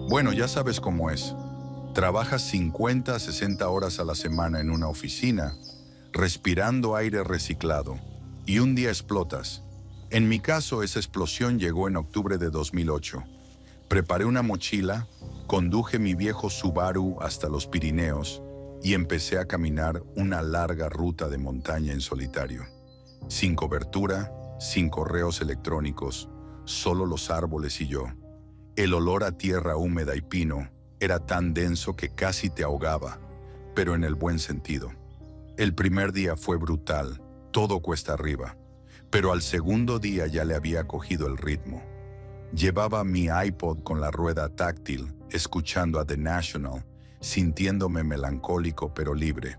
Bueno, ya sabes cómo es. Trabajas 50 a 60 horas a la semana en una oficina, respirando aire reciclado, y un día explotas. En mi caso, esa explosión llegó en octubre de 2008. Preparé una mochila, conduje mi viejo Subaru hasta los Pirineos y empecé a caminar una larga ruta de montaña en solitario. Sin cobertura, sin correos electrónicos, solo los árboles y yo. El olor a tierra húmeda y pino era tan denso que casi te ahogaba, pero en el buen sentido. El primer día fue brutal, todo cuesta arriba, pero al segundo día ya le había cogido el ritmo. Llevaba mi iPod con la rueda táctil, escuchando a The National, sintiéndome melancólico pero libre.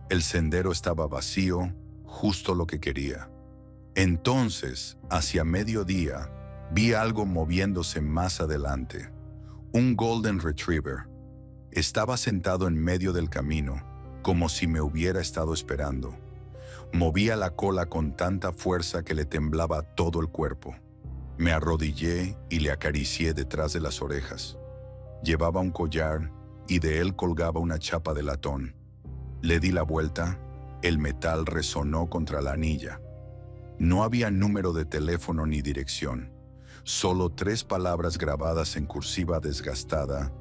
El sendero estaba vacío, justo lo que quería. Entonces, hacia mediodía, vi algo moviéndose más adelante. Un Golden Retriever. Estaba sentado en medio del camino, como si me hubiera estado esperando. Movía la cola con tanta fuerza que le temblaba todo el cuerpo. Me arrodillé y le acaricié detrás de las orejas. Llevaba un collar y de él colgaba una chapa de latón. Le di la vuelta, el metal resonó contra la anilla. No había número de teléfono ni dirección. Solo 3 palabras grabadas en cursiva desgastada: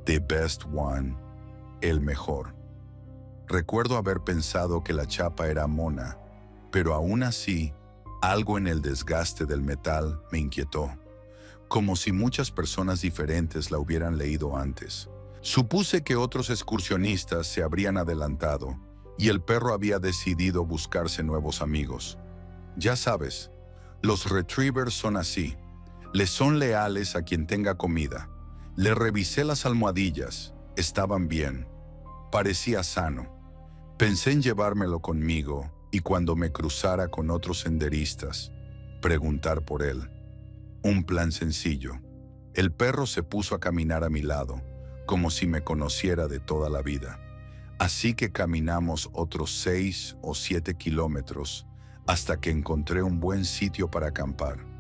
The best one, el mejor. Recuerdo haber pensado que la chapa era mona, pero aún así, algo en el desgaste del metal me inquietó, como si muchas personas diferentes la hubieran leído antes. Supuse que otros excursionistas se habrían adelantado y el perro había decidido buscarse nuevos amigos. Ya sabes, los retrievers son así. Le son leales a quien tenga comida. Le revisé las almohadillas. Estaban bien. Parecía sano. Pensé en llevármelo conmigo y cuando me cruzara con otros senderistas, preguntar por él. Un plan sencillo. El perro se puso a caminar a mi lado, como si me conociera de toda la vida. Así que caminamos otros 6 o 7 kilómetros hasta que encontré un buen sitio para acampar.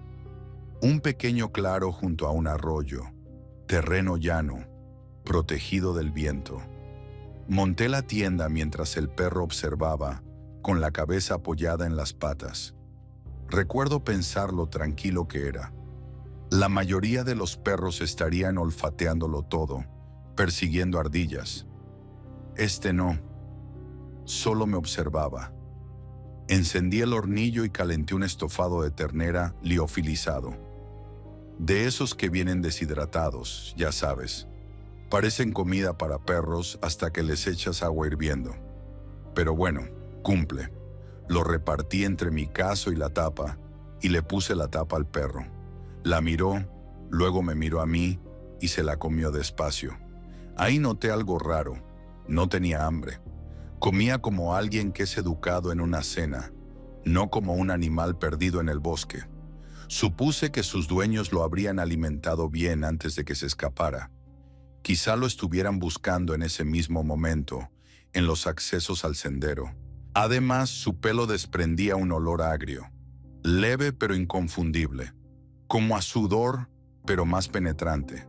Un pequeño claro junto a un arroyo, terreno llano, protegido del viento. Monté la tienda mientras el perro observaba, con la cabeza apoyada en las patas. Recuerdo pensar lo tranquilo que era. La mayoría de los perros estarían olfateándolo todo, persiguiendo ardillas. Este no, solo me observaba. Encendí el hornillo y calenté un estofado de ternera liofilizado. De esos que vienen deshidratados, ya sabes. Parecen comida para perros hasta que les echas agua hirviendo. Pero bueno, cumple. Lo repartí entre mi cazo y la tapa, y le puse la tapa al perro. La miró, luego me miró a mí, y se la comió despacio. Ahí noté algo raro. No tenía hambre. Comía como alguien que es educado en una cena, no como un animal perdido en el bosque. Supuse que sus dueños lo habrían alimentado bien antes de que se escapara. Quizá lo estuvieran buscando en ese mismo momento, en los accesos al sendero. Además, su pelo desprendía un olor agrio, leve pero inconfundible, como a sudor, pero más penetrante.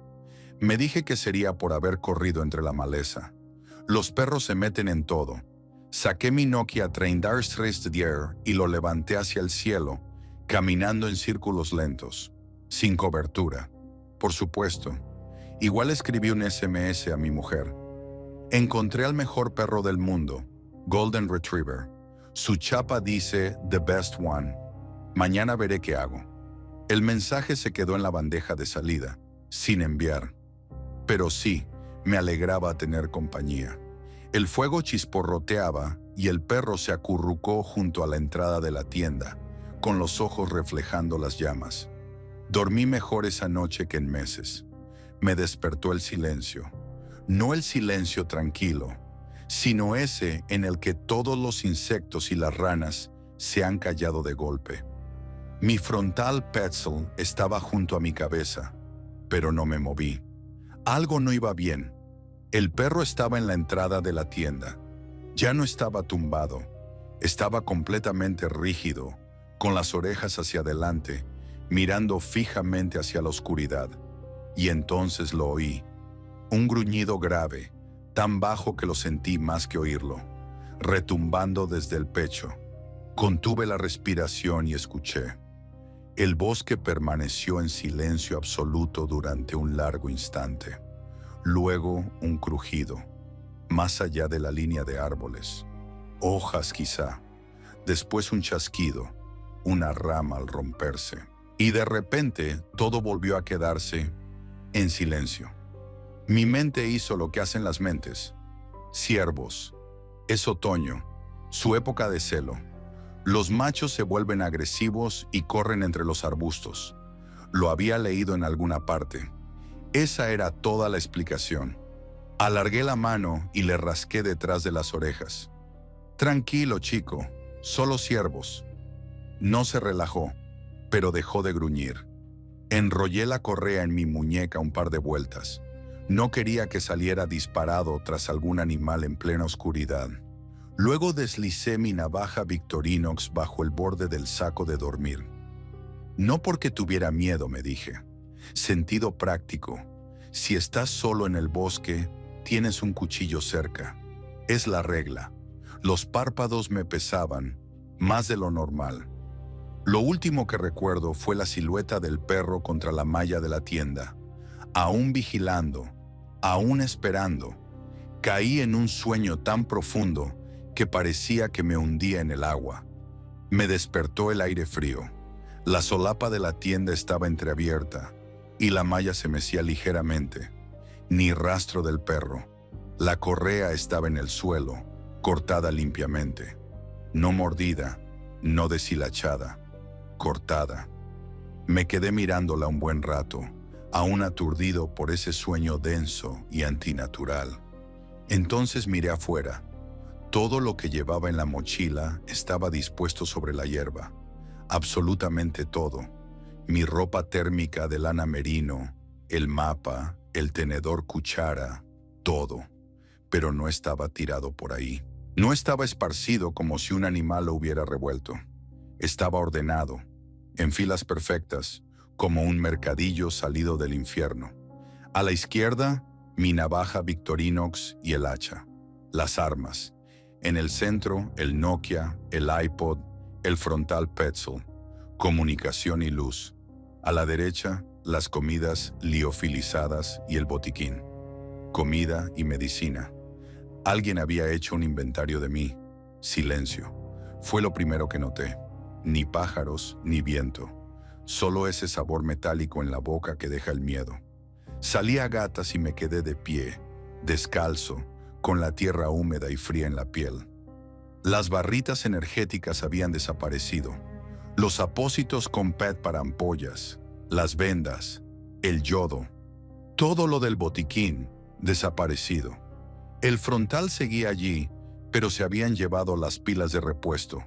Me dije que sería por haber corrido entre la maleza. Los perros se meten en todo. Saqué mi Nokia 3310 y lo levanté hacia el cielo, caminando en círculos lentos, sin cobertura. Por supuesto, igual escribí un SMS a mi mujer. Encontré al mejor perro del mundo, Golden Retriever. Su chapa dice The best one. Mañana veré qué hago. El mensaje se quedó en la bandeja de salida, sin enviar. Pero sí, me alegraba tener compañía. El fuego chisporroteaba y el perro se acurrucó junto a la entrada de la tienda, con los ojos reflejando las llamas. Dormí mejor esa noche que en meses. Me despertó el silencio. No el silencio tranquilo, sino ese en el que todos los insectos y las ranas se han callado de golpe. Mi frontal Petzl estaba junto a mi cabeza, pero no me moví. Algo no iba bien. El perro estaba en la entrada de la tienda. Ya no estaba tumbado. Estaba completamente rígido, con las orejas hacia adelante, mirando fijamente hacia la oscuridad. Y entonces lo oí. Un gruñido grave, tan bajo que lo sentí más que oírlo, retumbando desde el pecho. Contuve la respiración y escuché. El bosque permaneció en silencio absoluto durante un largo instante. Luego un crujido, más allá de la línea de árboles. Hojas quizá. Después un chasquido, una rama al romperse. Y de repente todo volvió a quedarse en silencio. Mi mente hizo lo que hacen las mentes. Ciervos. Es otoño, su época de celo. Los machos se vuelven agresivos y corren entre los arbustos. Lo había leído en alguna parte. Esa era toda la explicación. Alargué la mano y le rasqué detrás de las orejas. Tranquilo, chico, solo ciervos. No se relajó, pero dejó de gruñir. Enrollé la correa en mi muñeca un par de vueltas. No quería que saliera disparado tras algún animal en plena oscuridad. Luego deslicé mi navaja Victorinox bajo el borde del saco de dormir. No porque tuviera miedo, me dije. Sentido práctico. Si estás solo en el bosque, tienes un cuchillo cerca. Es la regla. Los párpados me pesaban, más de lo normal. Lo último que recuerdo fue la silueta del perro contra la malla de la tienda. Aún vigilando, aún esperando. Caí en un sueño tan profundo que parecía que me hundía en el agua. Me despertó el aire frío. La solapa de la tienda estaba entreabierta y la malla se mecía ligeramente. Ni rastro del perro. La correa estaba en el suelo, cortada limpiamente. No mordida, no deshilachada, cortada. Me quedé mirándola un buen rato, aún aturdido por ese sueño denso y antinatural. Entonces miré afuera. Todo lo que llevaba en la mochila estaba dispuesto sobre la hierba. Absolutamente todo. Mi ropa térmica de lana merino, el mapa, el tenedor cuchara, todo. Pero no estaba tirado por ahí. No estaba esparcido como si un animal lo hubiera revuelto. Estaba ordenado, en filas perfectas, como un mercadillo salido del infierno. A la izquierda, mi navaja Victorinox y el hacha. Las armas. En el centro, el Nokia, el iPod, el frontal Petzl, comunicación y luz. A la derecha, las comidas liofilizadas y el botiquín. Comida y medicina. Alguien había hecho un inventario de mí. Silencio. Fue lo primero que noté. Ni pájaros, ni viento. Solo ese sabor metálico en la boca que deja el miedo. Salí a gatas y me quedé de pie, descalzo, con la tierra húmeda y fría en la piel. Las barritas energéticas habían desaparecido. Los apósitos con PET para ampollas, las vendas, el yodo. Todo lo del botiquín, desaparecido. El frontal seguía allí, pero se habían llevado las pilas de repuesto.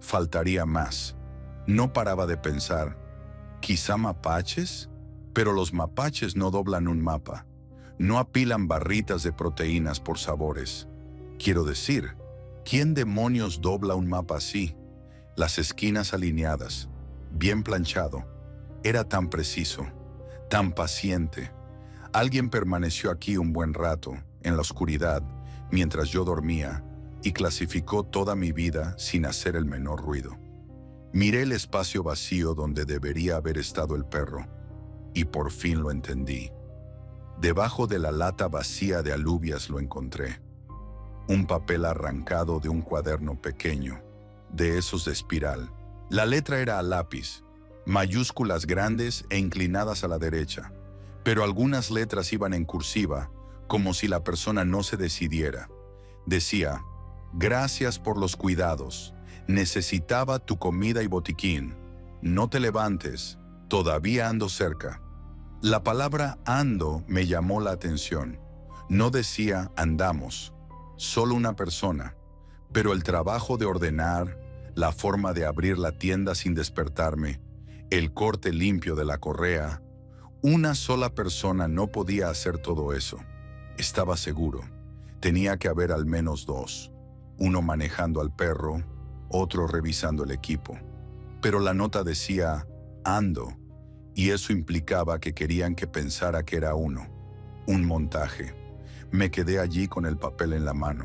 Faltaría más. No paraba de pensar, ¿quizá mapaches? Pero los mapaches no doblan un mapa. No apilan barritas de proteínas por sabores. Quiero decir, ¿quién demonios dobla un mapa así? Las esquinas alineadas, bien planchado. Era tan preciso, tan paciente. Alguien permaneció aquí un buen rato, en la oscuridad, mientras yo dormía, y clasificó toda mi vida sin hacer el menor ruido. Miré el espacio vacío donde debería haber estado el perro, y por fin lo entendí. Debajo de la lata vacía de alubias lo encontré. Un papel arrancado de un cuaderno pequeño, de esos de espiral. La letra era a lápiz, mayúsculas grandes e inclinadas a la derecha, pero algunas letras iban en cursiva, como si la persona no se decidiera. Decía, gracias por los cuidados. Necesitaba tu comida y botiquín. No te levantes, todavía ando cerca. La palabra ando me llamó la atención. No decía andamos, solo una persona. Pero el trabajo de ordenar, la forma de abrir la tienda sin despertarme, el corte limpio de la correa, una sola persona no podía hacer todo eso. Estaba seguro. Tenía que haber al menos dos. Uno manejando al perro, otro revisando el equipo. Pero la nota decía ando, y eso implicaba que querían que pensara que era uno, un montaje. Me quedé allí con el papel en la mano.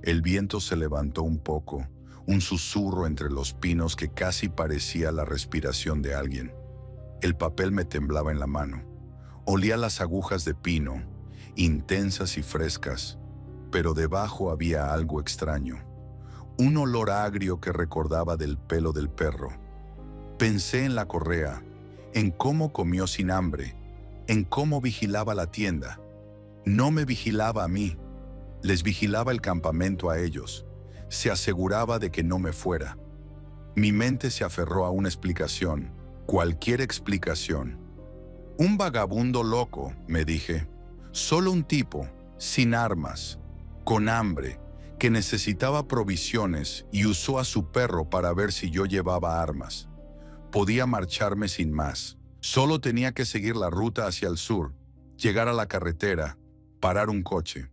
El viento se levantó un poco, un susurro entre los pinos que casi parecía la respiración de alguien. El papel me temblaba en la mano. Olía las agujas de pino, intensas y frescas, pero debajo había algo extraño. Un olor agrio que recordaba del pelo del perro. Pensé en la correa, en cómo comió sin hambre, en cómo vigilaba la tienda. No me vigilaba a mí, les vigilaba el campamento a ellos. Se aseguraba de que no me fuera. Mi mente se aferró a una explicación, cualquier explicación. Un vagabundo loco, me dije. Solo un tipo, sin armas, con hambre, que necesitaba provisiones y usó a su perro para ver si yo llevaba armas. Podía marcharme sin más. Solo tenía que seguir la ruta hacia el sur, llegar a la carretera, parar un coche.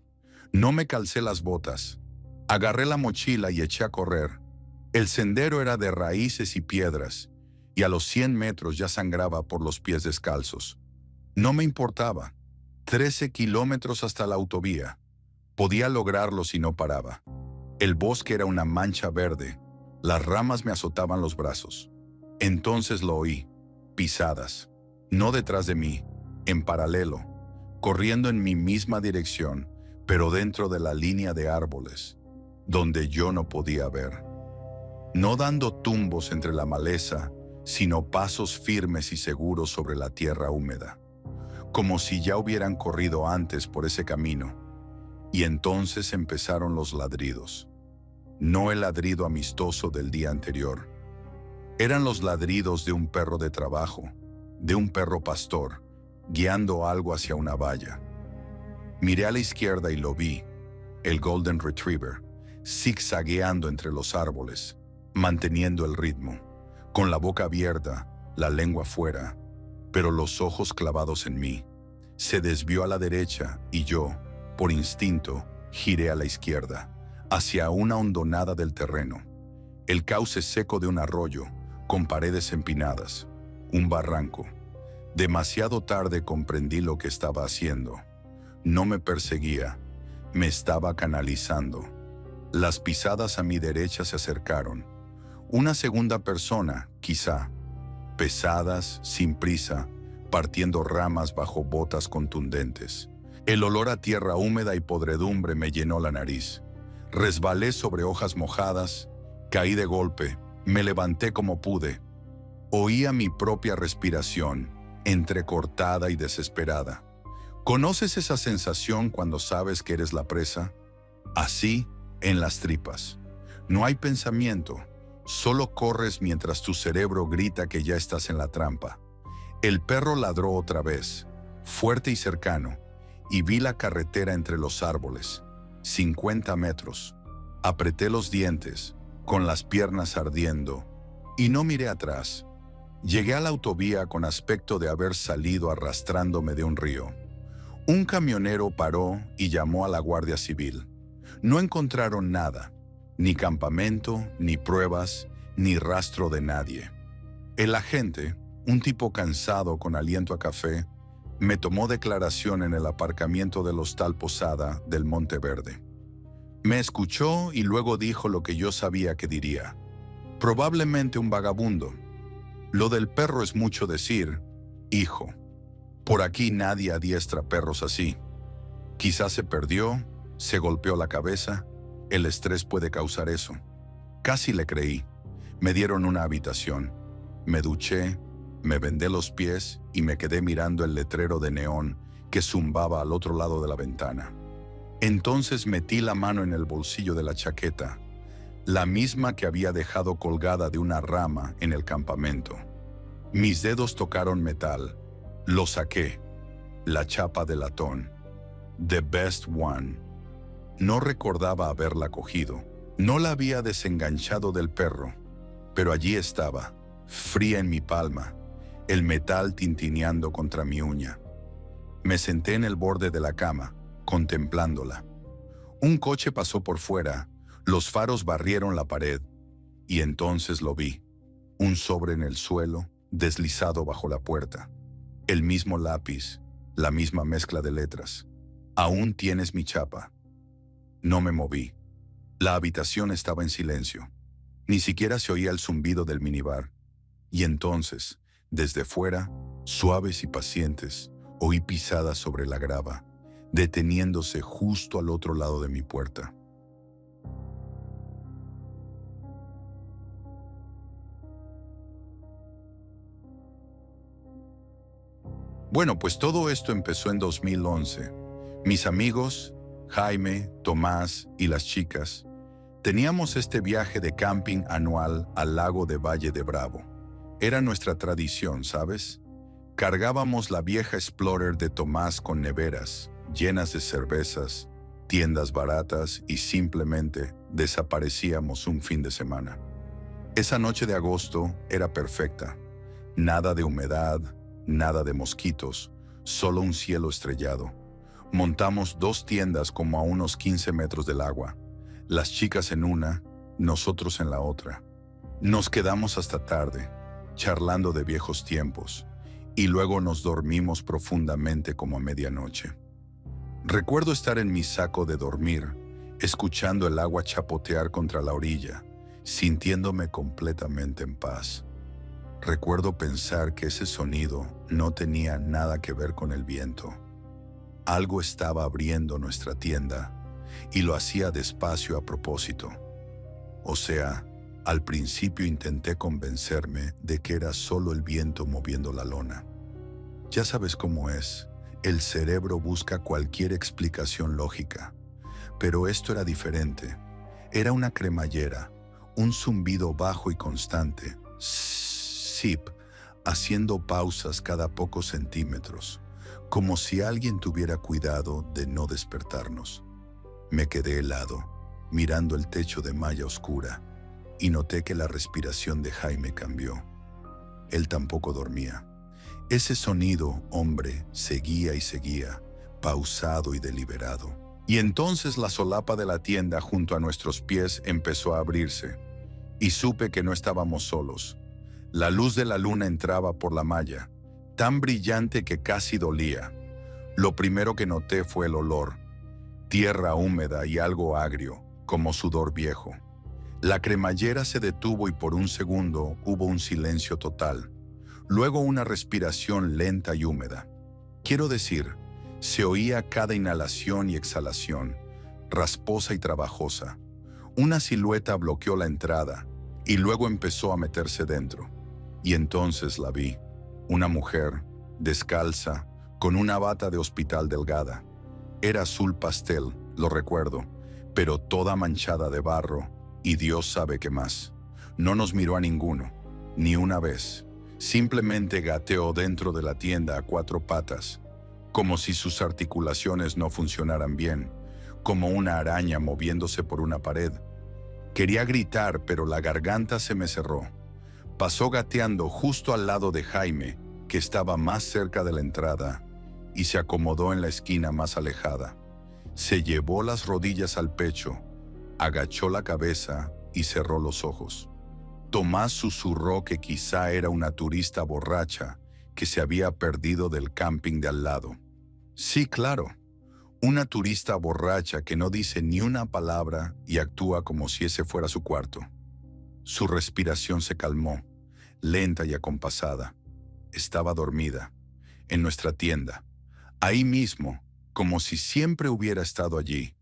No me calcé las botas. Agarré la mochila y eché a correr. El sendero era de raíces y piedras, y a los 100 metros ya sangraba por los pies descalzos. No me importaba. 13 kilómetros hasta la autovía. Podía lograrlo si no paraba. El bosque era una mancha verde. Las ramas me azotaban los brazos. Entonces lo oí. Pisadas. No detrás de mí, en paralelo, corriendo en mi misma dirección, pero dentro de la línea de árboles, donde yo no podía ver. No dando tumbos entre la maleza, sino pasos firmes y seguros sobre la tierra húmeda, como si ya hubieran corrido antes por ese camino. Y entonces empezaron los ladridos. No el ladrido amistoso del día anterior. Eran los ladridos de un perro de trabajo, de un perro pastor, guiando algo hacia una valla. Miré a la izquierda y lo vi, el Golden Retriever, zigzagueando entre los árboles, manteniendo el ritmo, con la boca abierta, la lengua fuera, pero los ojos clavados en mí. Se desvió a la derecha y yo, por instinto, giré a la izquierda, hacia una hondonada del terreno, el cauce seco de un arroyo, con paredes empinadas, un barranco. Demasiado tarde comprendí lo que estaba haciendo. No me perseguía, me estaba canalizando. Las pisadas a mi derecha se acercaron. Una segunda persona, quizá, pesadas, sin prisa, partiendo ramas bajo botas contundentes. El olor a tierra húmeda y podredumbre me llenó la nariz. Resbalé sobre hojas mojadas, caí de golpe, me levanté como pude. Oía mi propia respiración, entrecortada y desesperada. ¿Conoces esa sensación cuando sabes que eres la presa? Así, en las tripas. No hay pensamiento, solo corres mientras tu cerebro grita que ya estás en la trampa. El perro ladró otra vez, fuerte y cercano, y vi la carretera entre los árboles, 50 metros. Apreté los dientes, con las piernas ardiendo, y no miré atrás. Llegué a la autovía con aspecto de haber salido arrastrándome de un río. Un camionero paró y llamó a la Guardia Civil. No encontraron nada, ni campamento, ni pruebas, ni rastro de nadie. El agente, un tipo cansado con aliento a café, me tomó declaración en el aparcamiento del Hostal Posada del Monte Verde. Me escuchó y luego dijo lo que yo sabía que diría. Probablemente un vagabundo. Lo del perro es mucho decir, hijo. Por aquí nadie adiestra perros así. Quizás se perdió, se golpeó la cabeza. El estrés puede causar eso. Casi le creí. Me dieron una habitación. Me duché, me vendé los pies y me quedé mirando el letrero de neón que zumbaba al otro lado de la ventana. Entonces metí la mano en el bolsillo de la chaqueta, la misma que había dejado colgada de una rama en el campamento. Mis dedos tocaron metal. Lo saqué. La chapa de latón. The Best One. No recordaba haberla cogido. No la había desenganchado del perro, pero allí estaba, fría en mi palma, el metal tintineando contra mi uña. Me senté en el borde de la cama, contemplándola. Un coche pasó por fuera, los faros barrieron la pared, y entonces lo vi. Un sobre en el suelo, deslizado bajo la puerta. El mismo lápiz, la misma mezcla de letras. Aún tienes mi chapa. No me moví. La habitación estaba en silencio. Ni siquiera se oía el zumbido del minibar. Y entonces, desde fuera, suaves y pacientes, oí pisadas sobre la grava, deteniéndose justo al otro lado de mi puerta. Bueno, pues todo esto empezó en 2011. Mis amigos, Jaime, Tomás y las chicas, teníamos este viaje de camping anual al lago de Valle de Bravo. Era nuestra tradición, ¿sabes? Cargábamos la vieja Explorer de Tomás con neveras, llenas de cervezas, tiendas baratas y simplemente desaparecíamos un fin de semana. Esa noche de agosto era perfecta. Nada de humedad, nada de mosquitos, solo un cielo estrellado. Montamos 2 tiendas como a unos 15 metros del agua. Las chicas en una, nosotros en la otra. Nos quedamos hasta tarde, charlando de viejos tiempos, y luego nos dormimos profundamente como a medianoche. Recuerdo estar en mi saco de dormir, escuchando el agua chapotear contra la orilla, sintiéndome completamente en paz. Recuerdo pensar que ese sonido no tenía nada que ver con el viento. Algo estaba abriendo nuestra tienda y lo hacía despacio a propósito. O sea, al principio intenté convencerme de que era solo el viento moviendo la lona. Ya sabes cómo es, el cerebro busca cualquier explicación lógica. Pero esto era diferente. Era una cremallera, un zumbido bajo y constante. Zip, haciendo pausas cada pocos centímetros, como si alguien tuviera cuidado de no despertarnos. Me quedé helado, mirando el techo de malla oscura, y noté que la respiración de Jaime cambió. Él tampoco dormía. Ese sonido, hombre, seguía y seguía, pausado y deliberado. Y entonces la solapa de la tienda junto a nuestros pies empezó a abrirse, y supe que no estábamos solos. La luz de la luna entraba por la malla, tan brillante que casi dolía. Lo primero que noté fue el olor, tierra húmeda y algo agrio, como sudor viejo. La cremallera se detuvo y por un segundo hubo un silencio total. Luego una respiración lenta y húmeda. Quiero decir, se oía cada inhalación y exhalación, rasposa y trabajosa. Una silueta bloqueó la entrada y luego empezó a meterse dentro. Y entonces la vi, una mujer, descalza, con una bata de hospital delgada. Era azul pastel, lo recuerdo, pero toda manchada de barro, y Dios sabe qué más. No nos miró a ninguno, ni una vez. Simplemente gateó dentro de la tienda a 4 patas, como si sus articulaciones no funcionaran bien, como una araña moviéndose por una pared. Quería gritar, pero la garganta se me cerró. Pasó gateando justo al lado de Jaime, que estaba más cerca de la entrada, y se acomodó en la esquina más alejada. Se llevó las rodillas al pecho, agachó la cabeza y cerró los ojos. Tomás susurró que quizá era una turista borracha que se había perdido del camping de al lado. Sí, claro, una turista borracha que no dice ni una palabra y actúa como si ese fuera su cuarto. Su respiración se calmó, lenta y acompasada. Estaba dormida, en nuestra tienda, ahí mismo, como si siempre hubiera estado allí.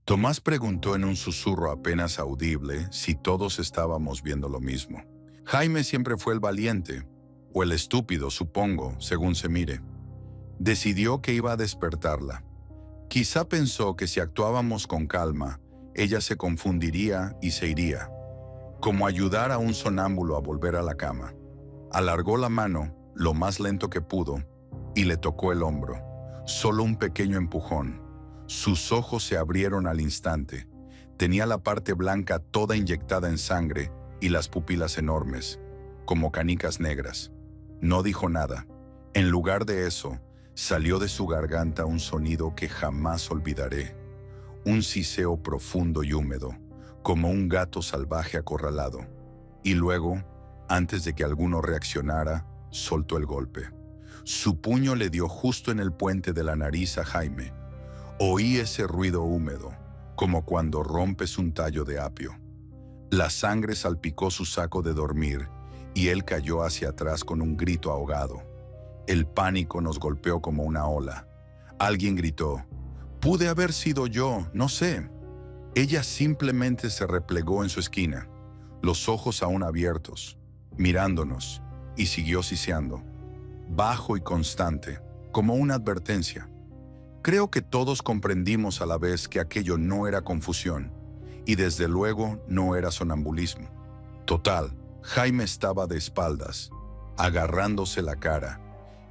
Tomás preguntó en un susurro apenas audible si todos estábamos viendo lo mismo. Jaime siempre fue el valiente, o el estúpido, supongo, según se mire. Decidió que iba a despertarla. Quizá pensó que si actuábamos con calma, ella se confundiría y se iría, como ayudar a un sonámbulo a volver a la cama. Alargó la mano, lo más lento que pudo, y le tocó el hombro. Solo un pequeño empujón. Sus ojos se abrieron al instante. Tenía la parte blanca toda inyectada en sangre y las pupilas enormes, como canicas negras. No dijo nada. En lugar de eso, salió de su garganta un sonido que jamás olvidaré. Un siseo profundo y húmedo, como un gato salvaje acorralado. Y luego, Antes de que alguno reaccionara, soltó el golpe. Su puño le dio justo en el puente de la nariz a Jaime. Oí ese ruido húmedo, como cuando rompes un tallo de apio. La sangre salpicó su saco de dormir y él cayó hacia atrás con un grito ahogado. El pánico nos golpeó como una ola. Alguien gritó: «Pude haber sido yo, no sé». Ella simplemente se replegó en su esquina, los ojos aún abiertos, mirándonos, y siguió siseando, bajo y constante, como una advertencia. Creo que todos comprendimos a la vez que aquello no era confusión, y desde luego no era sonambulismo. Total, Jaime estaba de espaldas, agarrándose la cara,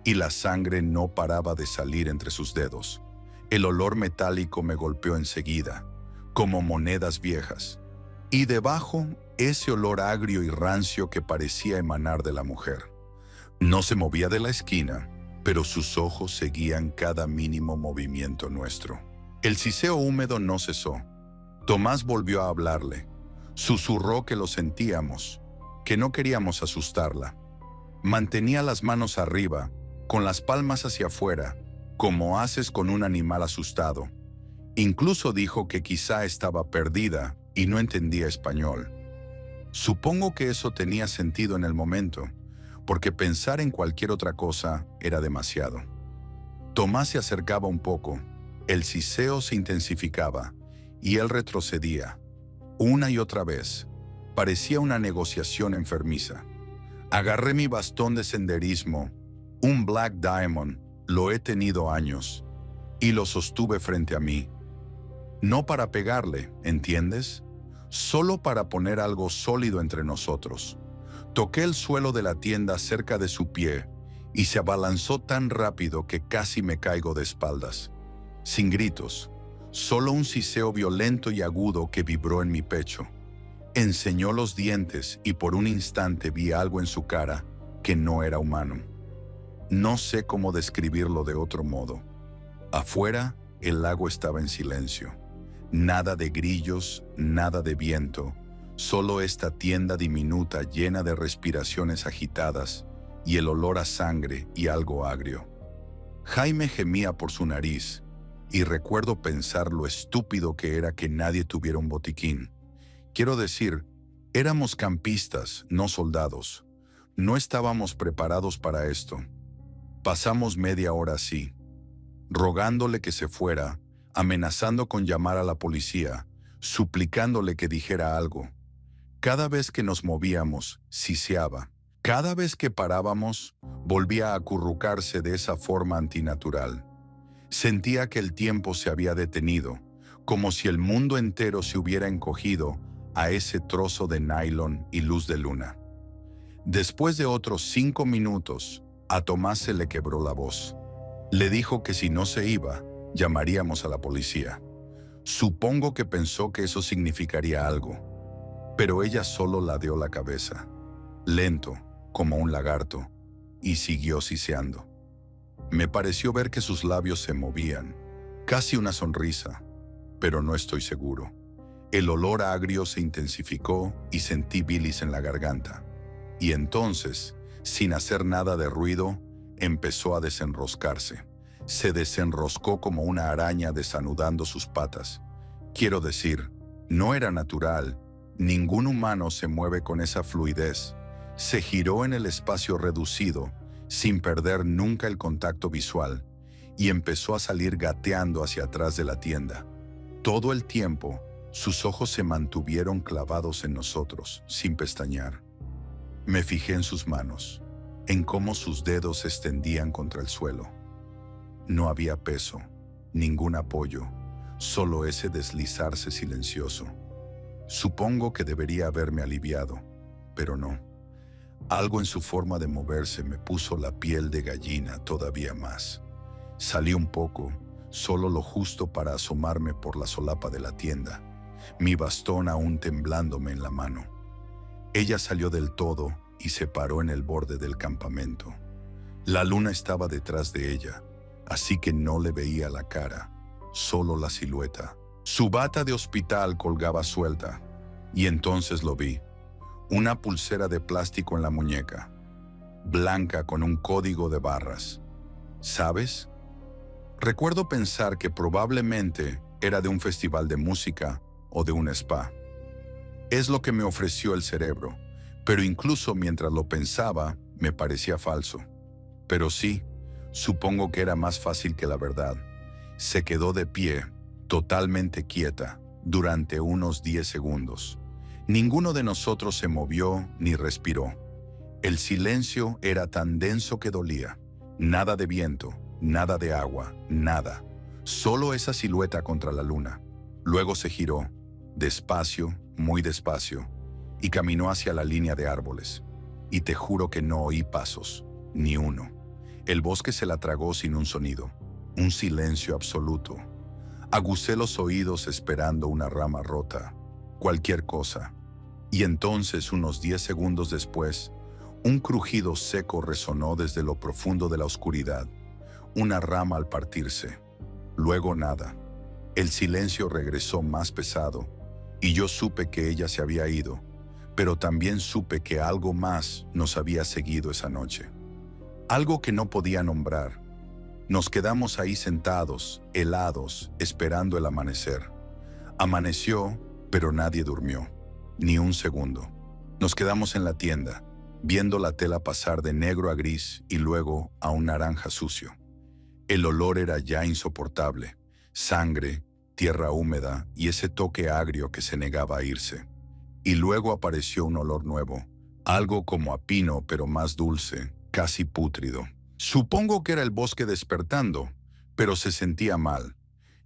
y la sangre no paraba de salir entre sus dedos. El olor metálico me golpeó enseguida, como monedas viejas, y debajo ese olor agrio y rancio que parecía emanar de la mujer. No se movía de la esquina, pero sus ojos seguían cada mínimo movimiento nuestro. El siseo húmedo no cesó. Tomás volvió a hablarle. Susurró que lo sentíamos, que no queríamos asustarla. Mantenía las manos arriba, con las palmas hacia afuera, como haces con un animal asustado. Incluso dijo que quizá estaba perdida y no entendía español. Supongo que eso tenía sentido en el momento, porque pensar en cualquier otra cosa era demasiado. Tomás se acercaba un poco, el siseo se intensificaba y él retrocedía, una y otra vez. Parecía una negociación enfermiza. Agarré mi bastón de senderismo, un Black Diamond, lo he tenido años, y lo sostuve frente a mí. No para pegarle, ¿entiendes? Solo para poner algo sólido entre nosotros. Toqué el suelo de la tienda cerca de su pie y se abalanzó tan rápido que casi me caigo de espaldas. Sin gritos, solo un siseo violento y agudo que vibró en mi pecho. Enseñó los dientes y por un instante vi algo en su cara que no era humano. No sé cómo describirlo de otro modo. Afuera, el lago estaba en silencio. Nada de grillos, nada de viento, solo esta tienda diminuta llena de respiraciones agitadas y el olor a sangre y algo agrio. Jaime gemía por su nariz, y recuerdo pensar lo estúpido que era que nadie tuviera un botiquín. Quiero decir, éramos campistas, no soldados. No estábamos preparados para esto. Pasamos media hora así, rogándole que se fuera, amenazando con llamar a la policía, suplicándole que dijera algo. Cada vez que nos movíamos, siseaba. Cada vez que parábamos, volvía a acurrucarse de esa forma antinatural. Sentía que el tiempo se había detenido, como si el mundo entero se hubiera encogido a ese trozo de nylon y luz de luna. Después de otros 5 minutos, a Tomás se le quebró la voz. Le dijo que si no se iba, llamaríamos a la policía. Supongo que pensó que eso significaría algo, pero ella solo ladeó la cabeza, lento, como un lagarto, y siguió siseando. Me pareció ver que sus labios se movían, casi una sonrisa, pero no estoy seguro. El olor agrio se intensificó y sentí bilis en la garganta. Y entonces, sin hacer nada de ruido, empezó a desenroscarse. Se desenroscó como una araña desanudando sus patas. Quiero decir, no era natural. Ningún humano se mueve con esa fluidez. Se giró en el espacio reducido, sin perder nunca el contacto visual, y empezó a salir gateando hacia atrás de la tienda. Todo el tiempo, sus ojos se mantuvieron clavados en nosotros, sin pestañear. Me fijé en sus manos, en cómo sus dedos se extendían contra el suelo. No había peso, ningún apoyo, solo ese deslizarse silencioso. Supongo que debería haberme aliviado, pero no. Algo en su forma de moverse me puso la piel de gallina todavía más. Salí un poco, solo lo justo para asomarme por la solapa de la tienda, mi bastón aún temblándome en la mano. Ella salió del todo y se paró en el borde del campamento. La luna estaba detrás de ella, así que no le veía la cara, solo la silueta. Su bata de hospital colgaba suelta, y entonces lo vi. Una pulsera de plástico en la muñeca, blanca con un código de barras. ¿Sabes? Recuerdo pensar que probablemente era de un festival de música o de un spa. Es lo que me ofreció el cerebro, pero incluso mientras lo pensaba, me parecía falso. Pero sí, supongo que era más fácil que la verdad. Se quedó de pie, totalmente quieta, durante unos 10 segundos. Ninguno de nosotros se movió ni respiró. El silencio era tan denso que dolía. Nada de viento, nada de agua, nada. Solo esa silueta contra la luna. Luego se giró, despacio, muy despacio, y caminó hacia la línea de árboles. Y te juro que no oí pasos, ni uno. El bosque se la tragó sin un sonido, un silencio absoluto. Agucé los oídos esperando una rama rota, cualquier cosa. Y entonces, unos 10 segundos después, un crujido seco resonó desde lo profundo de la oscuridad, una rama al partirse. Luego nada. El silencio regresó más pesado, y yo supe que ella se había ido, pero también supe que algo más nos había seguido esa noche. Algo que no podía nombrar. Nos quedamos ahí sentados, helados, esperando el amanecer. Amaneció, pero nadie durmió, ni un segundo. Nos quedamos en la tienda, viendo la tela pasar de negro a gris y luego a un naranja sucio. El olor era ya insoportable, sangre, tierra húmeda y ese toque agrio que se negaba a irse. Y luego apareció un olor nuevo, algo como a pino pero más dulce, casi pútrido. Supongo que era el bosque despertando, pero se sentía mal.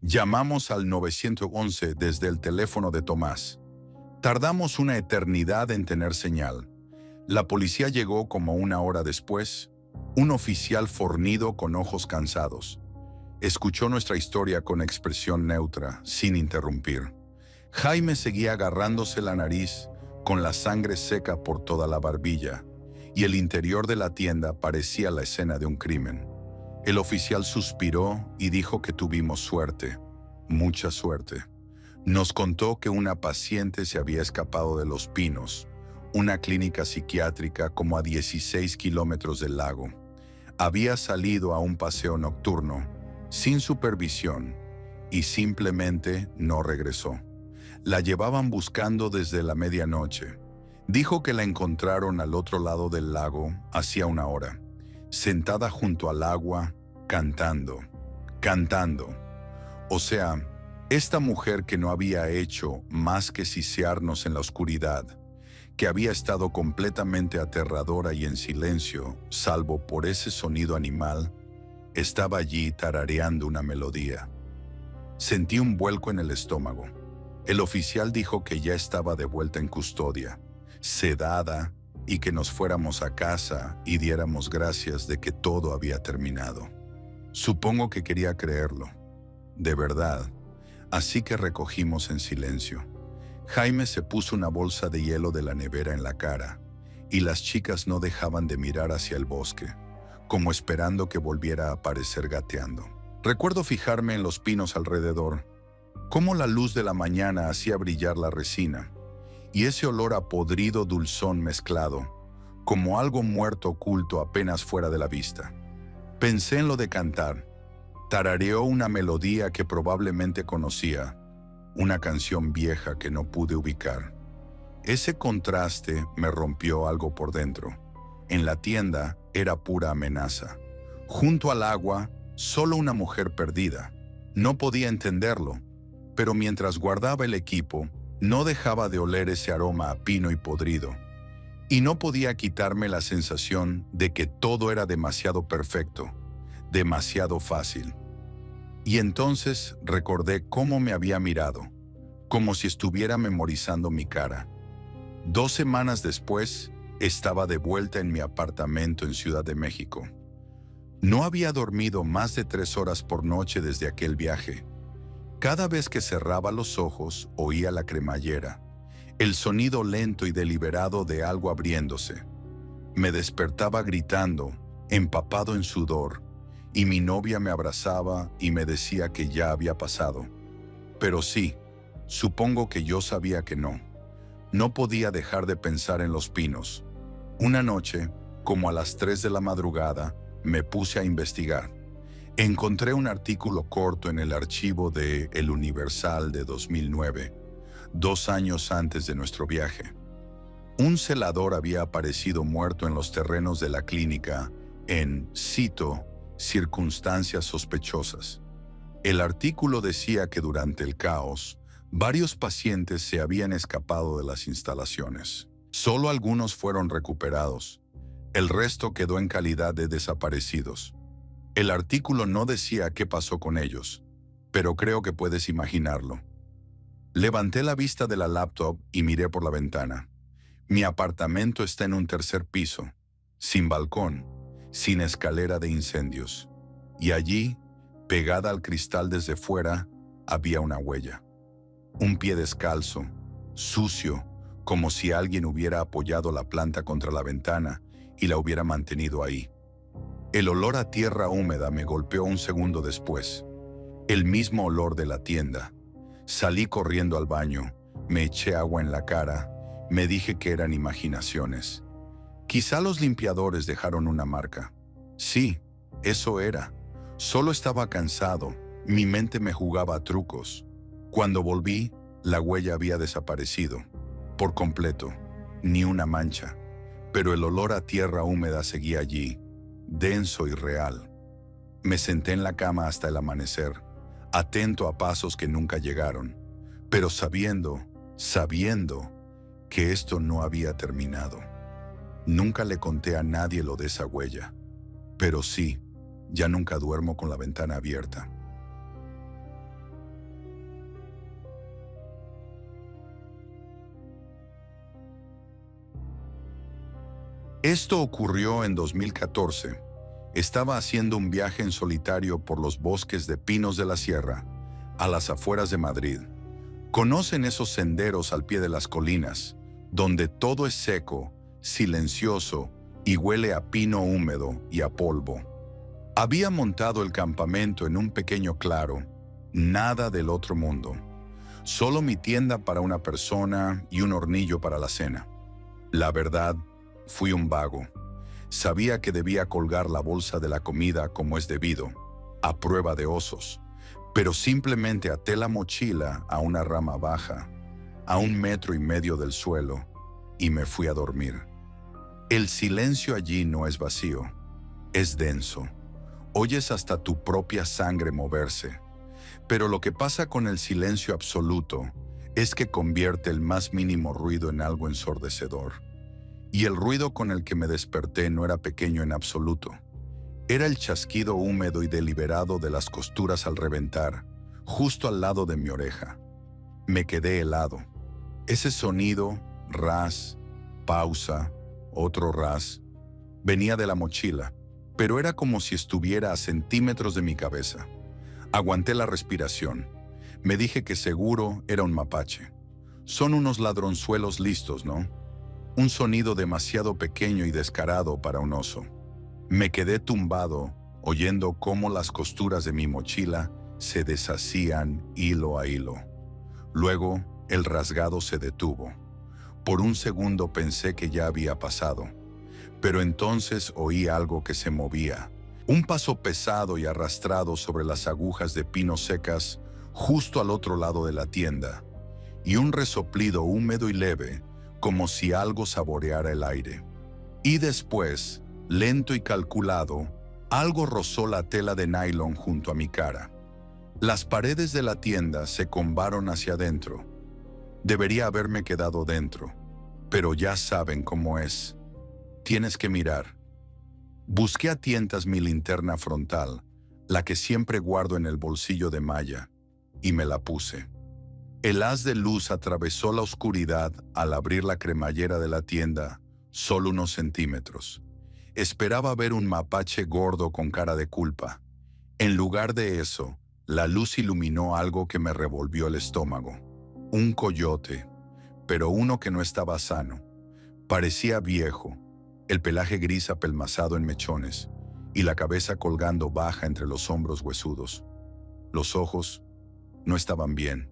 Llamamos al 911 desde el teléfono de Tomás. Tardamos una eternidad en tener señal. La policía llegó como una hora después, un oficial fornido con ojos cansados. Escuchó nuestra historia con expresión neutra, sin interrumpir. Jaime seguía agarrándose la nariz, con la sangre seca por toda la barbilla, y el interior de la tienda parecía la escena de un crimen. El oficial suspiró y dijo que tuvimos suerte, mucha suerte. Nos contó que una paciente se había escapado de Los Pinos, una clínica psiquiátrica como a 16 kilómetros del lago. Había salido a un paseo nocturno, sin supervisión, y simplemente no regresó. La llevaban buscando desde la medianoche. Dijo que la encontraron al otro lado del lago hacía una hora, sentada junto al agua, cantando. O sea, esta mujer que no había hecho más que sisearnos en la oscuridad, que había estado completamente aterradora y en silencio, salvo por ese sonido animal, estaba allí tarareando una melodía. Sentí un vuelco en el estómago. El oficial dijo que ya estaba de vuelta en custodia, sedada, y que nos fuéramos a casa y diéramos gracias de que todo había terminado. Supongo que quería creerlo, de verdad, así que recogimos en silencio. Jaime se puso una bolsa de hielo de la nevera en la cara, y las chicas no dejaban de mirar hacia el bosque, como esperando que volviera a aparecer gateando. Recuerdo fijarme en los pinos alrededor, cómo la luz de la mañana hacía brillar la resina, y ese olor a podrido dulzón mezclado, como algo muerto oculto apenas fuera de la vista. Pensé en lo de cantar. Tarareó una melodía que probablemente conocía, una canción vieja que no pude ubicar. Ese contraste me rompió algo por dentro. En la tienda era pura amenaza. Junto al agua, solo una mujer perdida. No podía entenderlo, pero mientras guardaba el equipo, no dejaba de oler ese aroma a pino y podrido. Y no podía quitarme la sensación de que todo era demasiado perfecto, demasiado fácil. Y entonces recordé cómo me había mirado, como si estuviera memorizando mi cara. 2 semanas después, estaba de vuelta en mi apartamento en Ciudad de México. No había dormido más de 3 horas por noche desde aquel viaje. Cada vez que cerraba los ojos, oía la cremallera, el sonido lento y deliberado de algo abriéndose. Me despertaba gritando, empapado en sudor, y mi novia me abrazaba y me decía que ya había pasado. Pero sí, supongo que yo sabía que no. No podía dejar de pensar en los pinos. Una noche, como a las 3 de la madrugada, me puse a investigar. Encontré un artículo corto en el archivo de El Universal de 2009, 2 años antes de nuestro viaje. Un celador había aparecido muerto en los terrenos de la clínica en, cito, circunstancias sospechosas. El artículo decía que durante el caos, varios pacientes se habían escapado de las instalaciones. Solo algunos fueron recuperados. El resto quedó en calidad de desaparecidos. El artículo no decía qué pasó con ellos, pero creo que puedes imaginarlo. Levanté la vista de la laptop y miré por la ventana. Mi apartamento está en un tercer piso, sin balcón, sin escalera de incendios. Y allí, pegada al cristal desde fuera, había una huella. Un pie descalzo, sucio, como si alguien hubiera apoyado la planta contra la ventana y la hubiera mantenido ahí. El olor a tierra húmeda me golpeó un segundo después. El mismo olor de la tienda. Salí corriendo al baño, me eché agua en la cara, me dije que eran imaginaciones. Quizá los limpiadores dejaron una marca. Sí, eso era. Solo estaba cansado, mi mente me jugaba trucos. Cuando volví, la huella había desaparecido. Por completo, ni una mancha. Pero el olor a tierra húmeda seguía allí, denso y real. Me senté en la cama hasta el amanecer, atento a pasos que nunca llegaron, pero sabiendo que esto no había terminado. Nunca le conté a nadie lo de esa huella, pero sí, ya nunca duermo con la ventana abierta. Esto ocurrió en 2014. Estaba haciendo un viaje en solitario por los bosques de pinos de la sierra, a las afueras de Madrid. ¿Conocen esos senderos al pie de las colinas, donde todo es seco, silencioso y huele a pino húmedo y a polvo? Había montado el campamento en un pequeño claro, nada del otro mundo. Solo mi tienda para una persona y un hornillo para la cena. La verdad, fui un vago. Sabía que debía colgar la bolsa de la comida como es debido, a prueba de osos, pero simplemente até la mochila a una rama baja, a 1,5 metros del suelo, y me fui a dormir. El silencio allí no es vacío, es denso. Oyes hasta tu propia sangre moverse. Pero lo que pasa con el silencio absoluto es que convierte el más mínimo ruido en algo ensordecedor. Y el ruido con el que me desperté no era pequeño en absoluto. Era el chasquido húmedo y deliberado de las costuras al reventar, justo al lado de mi oreja. Me quedé helado. Ese sonido, ras, pausa, otro ras, venía de la mochila, pero era como si estuviera a centímetros de mi cabeza. Aguanté la respiración. Me dije que seguro era un mapache. Son unos ladronzuelos listos, ¿no? Un sonido demasiado pequeño y descarado para un oso. Me quedé tumbado, oyendo cómo las costuras de mi mochila se deshacían hilo a hilo. Luego, el rasgado se detuvo. Por un segundo pensé que ya había pasado, pero entonces oí algo que se movía. Un paso pesado y arrastrado sobre las agujas de pino secas justo al otro lado de la tienda, y un resoplido húmedo y leve, como si algo saboreara el aire. Y después, lento y calculado, algo rozó la tela de nylon junto a mi cara. Las paredes de la tienda se combaron hacia adentro. Debería haberme quedado dentro, pero ya saben cómo es. Tienes que mirar. Busqué a tientas mi linterna frontal, la que siempre guardo en el bolsillo de malla, y me la puse. El haz de luz atravesó la oscuridad al abrir la cremallera de la tienda, solo unos centímetros. Esperaba ver un mapache gordo con cara de culpa. En lugar de eso, la luz iluminó algo que me revolvió el estómago. Un coyote, pero uno que no estaba sano. Parecía viejo, el pelaje gris apelmazado en mechones y la cabeza colgando baja entre los hombros huesudos. Los ojos no estaban bien,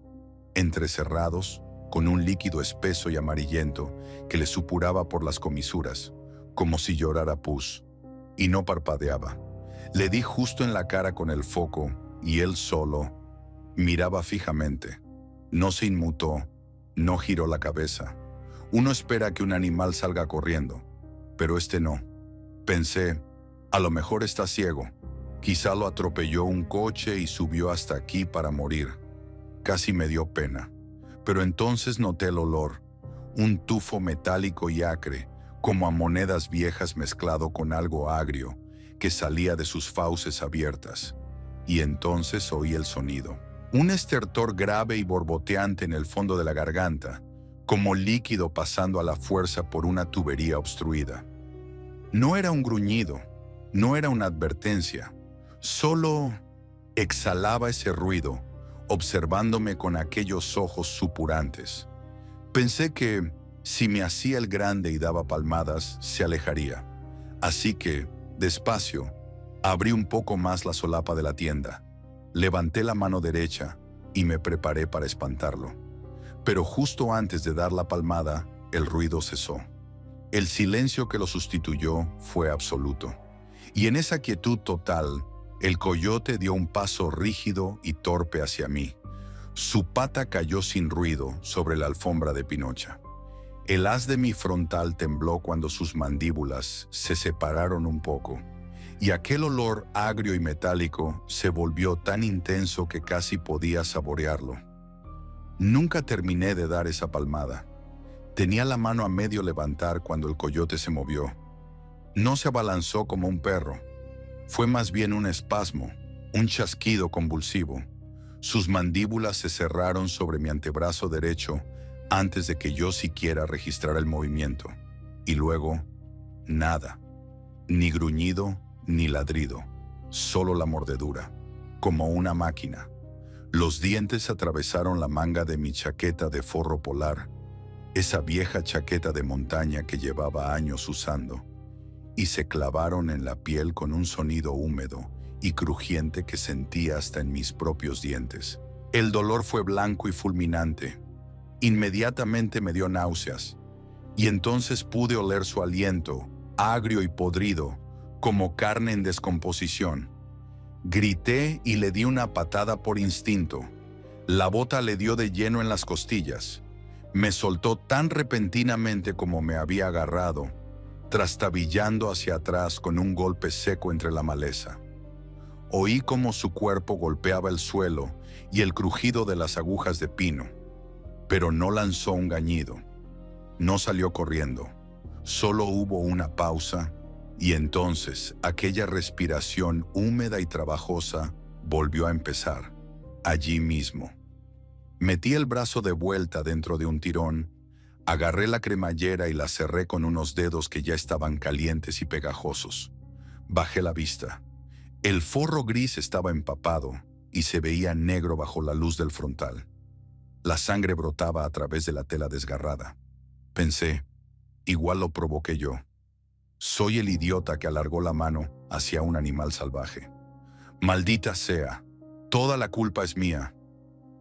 entrecerrados, con un líquido espeso y amarillento que le supuraba por las comisuras, como si llorara pus, y no parpadeaba. Le di justo en la cara con el foco y él solo miraba fijamente. No se inmutó, no giró la cabeza. Uno espera que un animal salga corriendo, pero este no. Pensé, a lo mejor está ciego. Quizá lo atropelló un coche y subió hasta aquí para morir. Casi me dio pena. Pero entonces noté el olor, un tufo metálico y acre, como a monedas viejas mezclado con algo agrio, que salía de sus fauces abiertas. Y entonces oí el sonido. Un estertor grave y borboteante en el fondo de la garganta, como líquido pasando a la fuerza por una tubería obstruida. No era un gruñido, no era una advertencia, solo exhalaba ese ruido, observándome con aquellos ojos supurantes. Pensé que, si me hacía el grande y daba palmadas, se alejaría. Así que, despacio, abrí un poco más la solapa de la tienda. Levanté la mano derecha y me preparé para espantarlo. Pero justo antes de dar la palmada, el ruido cesó. El silencio que lo sustituyó fue absoluto. Y en esa quietud total, el coyote dio un paso rígido y torpe hacia mí. Su pata cayó sin ruido sobre la alfombra de pinocha. El haz de mi frontal tembló cuando sus mandíbulas se separaron un poco, y aquel olor agrio y metálico se volvió tan intenso que casi podía saborearlo. Nunca terminé de dar esa palmada. Tenía la mano a medio levantar cuando el coyote se movió. No se abalanzó como un perro. Fue más bien un espasmo, un chasquido convulsivo. Sus mandíbulas se cerraron sobre mi antebrazo derecho antes de que yo siquiera registrara el movimiento. Y luego, nada. Ni gruñido, ni ladrido. Solo la mordedura, como una máquina. Los dientes atravesaron la manga de mi chaqueta de forro polar, esa vieja chaqueta de montaña que llevaba años usando, y se clavaron en la piel con un sonido húmedo y crujiente que sentía hasta en mis propios dientes. El dolor fue blanco y fulminante. Inmediatamente me dio náuseas, y entonces pude oler su aliento, agrio y podrido, como carne en descomposición. Grité y le di una patada por instinto. La bota le dio de lleno en las costillas. Me soltó tan repentinamente como me había agarrado, trastabillando hacia atrás con un golpe seco entre la maleza. Oí cómo su cuerpo golpeaba el suelo y el crujido de las agujas de pino, pero no lanzó un gañido. No salió corriendo. Solo hubo una pausa, y entonces aquella respiración húmeda y trabajosa volvió a empezar, allí mismo. Metí el brazo de vuelta dentro de un tirón, agarré la cremallera y la cerré con unos dedos que ya estaban calientes y pegajosos. Bajé la vista. El forro gris estaba empapado y se veía negro bajo la luz del frontal. La sangre brotaba a través de la tela desgarrada. Pensé, igual lo provoqué yo. Soy el idiota que alargó la mano hacia un animal salvaje. Maldita sea, toda la culpa es mía.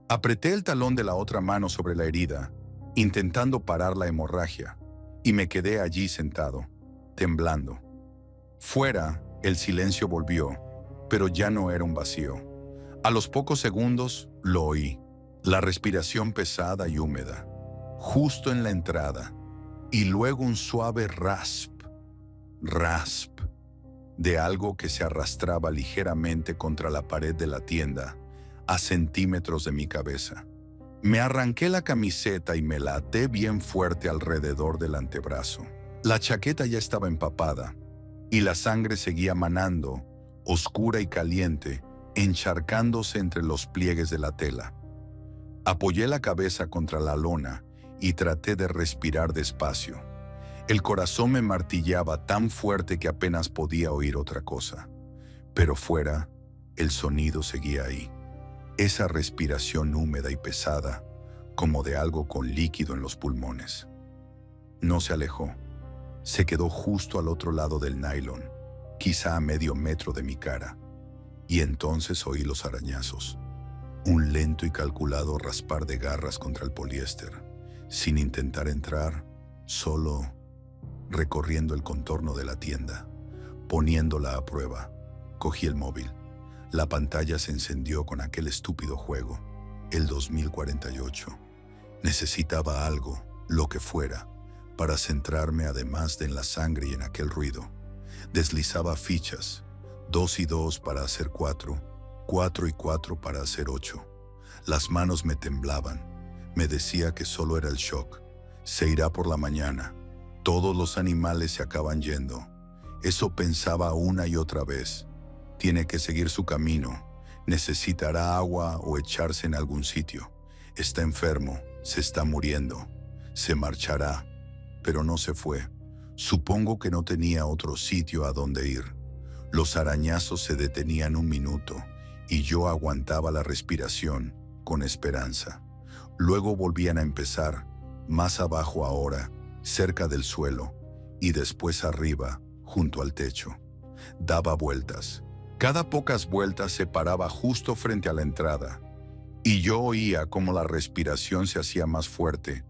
Apreté el talón de la otra mano sobre la herida, intentando parar la hemorragia, y me quedé allí sentado, temblando. Fuera, el silencio volvió, pero ya no era un vacío. A los pocos segundos lo oí, la respiración pesada y húmeda, justo en la entrada, y luego un suave rasp de algo que se arrastraba ligeramente contra la pared de la tienda, a centímetros de mi cabeza. Me arranqué la camiseta y me la até bien fuerte alrededor del antebrazo. La chaqueta ya estaba empapada, y la sangre seguía manando, oscura y caliente, encharcándose entre los pliegues de la tela. Apoyé la cabeza contra la lona y traté de respirar despacio. El corazón me martillaba tan fuerte que apenas podía oír otra cosa. Pero fuera, el sonido seguía ahí. Esa respiración húmeda y pesada, como de algo con líquido en los pulmones. No se alejó. Se quedó justo al otro lado del nylon, quizá a medio metro de mi cara. Y entonces oí los arañazos. Un lento y calculado raspar de garras contra el poliéster. sin intentar entrar, solo recorriendo el contorno de la tienda, poniéndola a prueba. Cogí el móvil. La pantalla se encendió con aquel estúpido juego, el 2048. Necesitaba algo, lo que fuera, para centrarme además de en la sangre y en aquel ruido. Deslizaba fichas, 2 y 2 para hacer 4, 4 y 4 para hacer 8. Las manos me temblaban. Me decía que solo era el shock. Se irá por la mañana. Todos los animales se acaban yendo. Eso pensaba una y otra vez. Tiene que seguir su camino. Necesitará agua o echarse en algún sitio. Está enfermo, se está muriendo. Se marchará, pero no se fue. Supongo que no tenía otro sitio a donde ir. Los arañazos se detenían un minuto y yo aguantaba la respiración con esperanza. Luego volvían a empezar, más abajo ahora, cerca del suelo, y después arriba, junto al techo. Daba vueltas. Cada pocas vueltas se paraba justo frente a la entrada, y yo oía cómo la respiración se hacía más fuerte,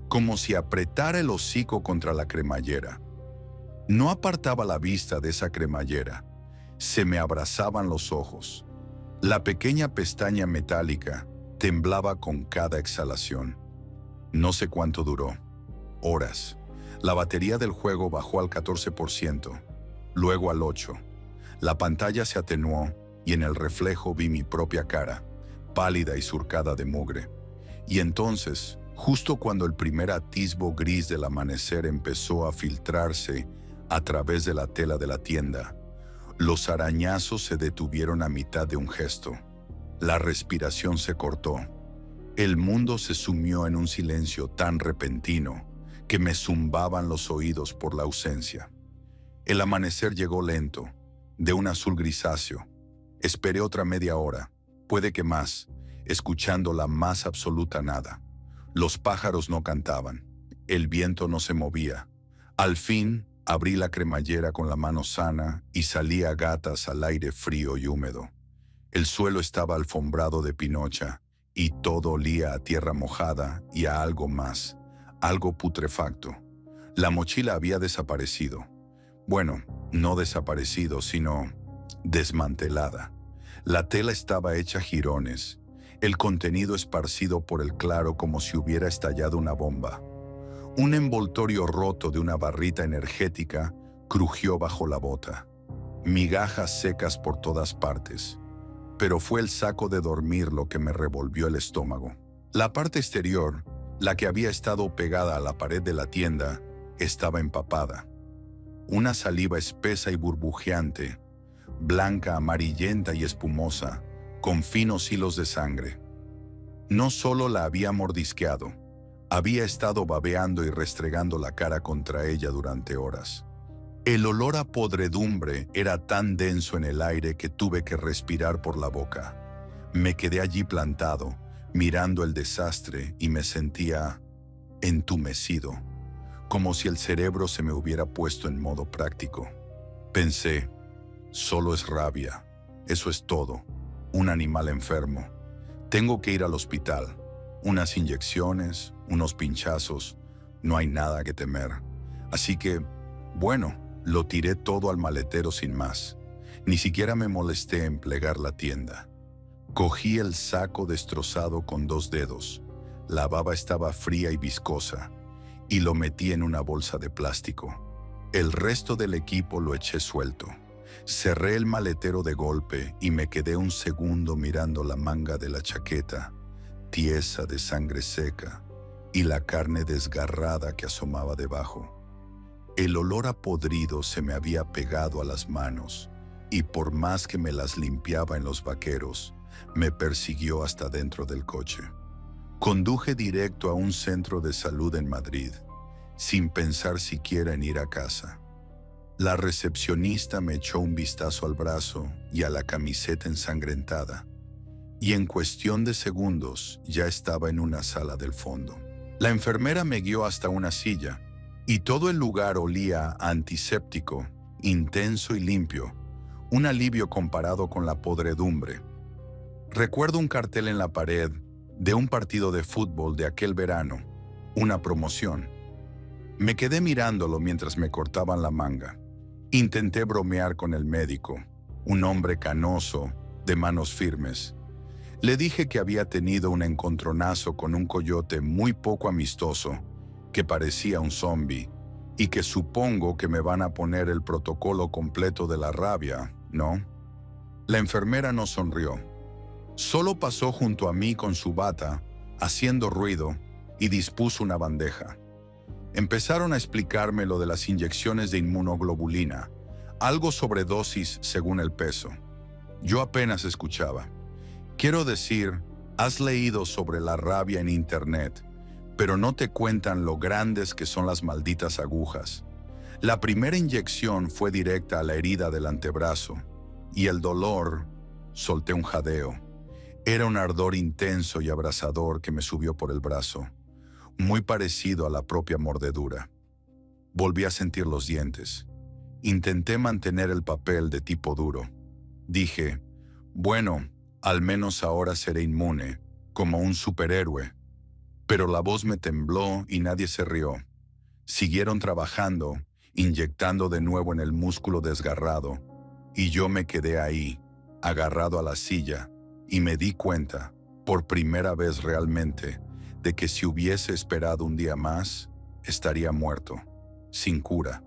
como si apretara el hocico contra la cremallera. No apartaba la vista de esa cremallera. Se me abrazaban los ojos. La pequeña pestaña metálica temblaba con cada exhalación. No sé cuánto duró. Horas. La batería del juego bajó al 14%, luego al 8%. La pantalla se atenuó y en el reflejo vi mi propia cara, pálida y surcada de mugre. Y entonces, justo cuando el primer atisbo gris del amanecer empezó a filtrarse a través de la tela de la tienda, los arañazos se detuvieron a mitad de un gesto. La respiración se cortó. El mundo se sumió en un silencio tan repentino que me zumbaban los oídos por la ausencia. El amanecer llegó lento, de un azul grisáceo. Esperé otra media hora, puede que más, escuchando la más absoluta nada. Los pájaros no cantaban, el viento no se movía. Al fin, abrí la cremallera con la mano sana y salí a gatas al aire frío y húmedo. El suelo estaba alfombrado de pinocha y todo olía a tierra mojada y a algo más, algo putrefacto. La mochila había desaparecido. Bueno, no desaparecido, sino desmantelada. La tela estaba hecha jirones, el contenido esparcido por el claro como si hubiera estallado una bomba. Un envoltorio roto de una barrita energética crujió bajo la bota. Migajas secas por todas partes. Pero fue el saco de dormir lo que me revolvió el estómago. La parte exterior, la que había estado pegada a la pared de la tienda, estaba empapada. Una saliva espesa y burbujeante, blanca, amarillenta y espumosa, con finos hilos de sangre. No solo la había mordisqueado, había estado babeando y restregando la cara contra ella durante horas. El olor a podredumbre era tan denso en el aire que tuve que respirar por la boca. Me quedé allí plantado, mirando el desastre y me sentía entumecido, como si el cerebro se me hubiera puesto en modo práctico. Pensé, solo es rabia, eso es todo, un animal enfermo. Tengo que ir al hospital, unas inyecciones, unos pinchazos, no hay nada que temer. Así que, bueno, lo tiré todo al maletero sin más. Ni siquiera me molesté en plegar la tienda. Cogí el saco destrozado con 2 dedos. La baba estaba fría y viscosa, y lo metí en una bolsa de plástico. El resto del equipo lo eché suelto. Cerré el maletero de golpe y me quedé un segundo mirando la manga de la chaqueta, tiesa de sangre seca, y la carne desgarrada que asomaba debajo. El olor a podrido se me había pegado a las manos, y por más que me las limpiaba en los vaqueros, me persiguió hasta dentro del coche. Conduje directo a un centro de salud en Madrid, sin pensar siquiera en ir a casa. La recepcionista me echó un vistazo al brazo y a la camiseta ensangrentada, y en cuestión de segundos ya estaba en una sala del fondo. La enfermera me guió hasta una silla, y todo el lugar olía a antiséptico, intenso y limpio, un alivio comparado con la podredumbre. Recuerdo un cartel en la pared de un partido de fútbol de aquel verano, una promoción. Me quedé mirándolo mientras me cortaban la manga. Intenté bromear con el médico, un hombre canoso, de manos firmes. Le dije que había tenido un encontronazo con un coyote muy poco amistoso, que parecía un zombi, y que supongo que me van a poner el protocolo completo de la rabia, ¿no? La enfermera no sonrió. Solo pasó junto a mí con su bata, haciendo ruido, y dispuso una bandeja. Empezaron a explicarme lo de las inyecciones de inmunoglobulina, algo sobredosis según el peso. Yo apenas escuchaba. Quiero decir, has leído sobre la rabia en internet, pero no te cuentan lo grandes que son las malditas agujas. La primera inyección fue directa a la herida del antebrazo, y el dolor, solté un jadeo. Era un ardor intenso y abrasador que me subió por el brazo, muy parecido a la propia mordedura. Volví a sentir los dientes. Intenté mantener el papel de tipo duro. Dije, bueno, al menos ahora seré inmune, como un superhéroe. Pero la voz me tembló y nadie se rió. Siguieron trabajando, inyectando de nuevo en el músculo desgarrado, y yo me quedé ahí, agarrado a la silla, y me di cuenta, por primera vez realmente, de que si hubiese esperado un día más, estaría muerto, sin cura,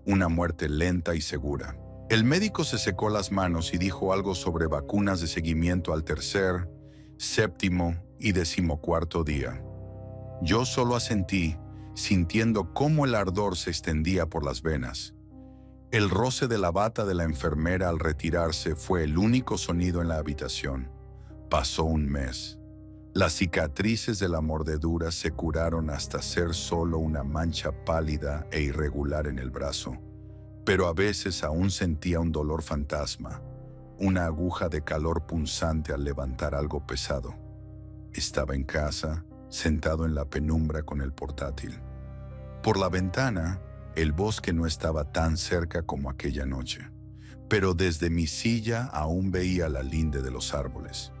una muerte lenta y segura. El médico se secó las manos y dijo algo sobre vacunas de seguimiento al tercer, séptimo y 14º día. Yo solo asentí, sintiendo cómo el ardor se extendía por las venas. El roce de la bata de la enfermera al retirarse fue el único sonido en la habitación. Pasó un mes. Las cicatrices de la mordedura se curaron hasta ser solo una mancha pálida e irregular en el brazo. Pero a veces aún sentía un dolor fantasma, una aguja de calor punzante al levantar algo pesado. Estaba en casa, sentado en la penumbra con el portátil. Por la ventana, el bosque no estaba tan cerca como aquella noche, pero desde mi silla aún veía la linde de los árboles.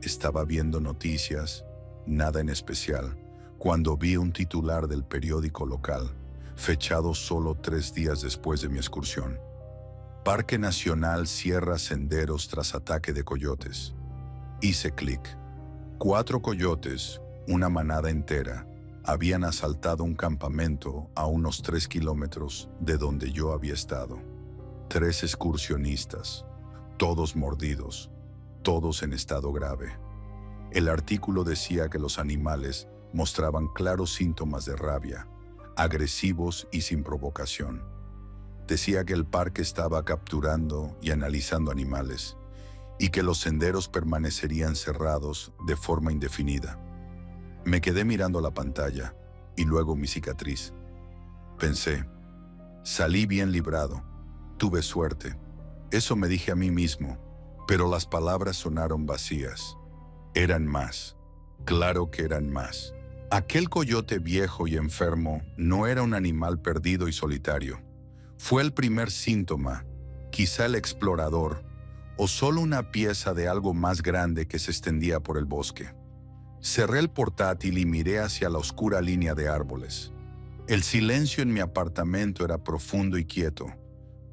Estaba viendo noticias, nada en especial, cuando vi un titular del periódico local, fechado solo 3 días después de mi excursión. Parque Nacional cierra senderos tras ataque de coyotes. Hice clic. 4 coyotes, una manada entera, habían asaltado un campamento a unos 3 kilómetros de donde yo había estado. 3 excursionistas, todos mordidos, todos en estado grave. El artículo decía que los animales mostraban claros síntomas de rabia, agresivos y sin provocación. Decía que el parque estaba capturando y analizando animales y que los senderos permanecerían cerrados de forma indefinida. Me quedé mirando la pantalla y luego mi cicatriz. Pensé, salí bien librado, tuve suerte. Eso me dije a mí mismo, pero las palabras sonaron vacías. Eran más, claro que eran más. Aquel coyote viejo y enfermo no era un animal perdido y solitario. Fue el primer síntoma, quizá el explorador, o solo una pieza de algo más grande que se extendía por el bosque. Cerré el portátil y miré hacia la oscura línea de árboles. El silencio en mi apartamento era profundo y quieto,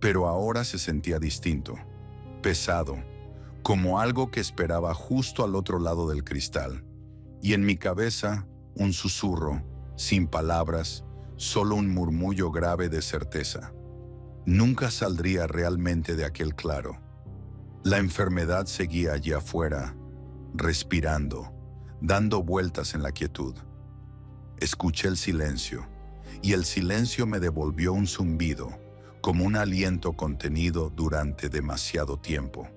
pero ahora se sentía distinto, pesado, como algo que esperaba justo al otro lado del cristal. Y en mi cabeza, un susurro, sin palabras, solo un murmullo grave de certeza. Nunca saldría realmente de aquel claro. La enfermedad seguía allí afuera, respirando, dando vueltas en la quietud. Escuché el silencio, y el silencio me devolvió un zumbido, como un aliento contenido durante demasiado tiempo.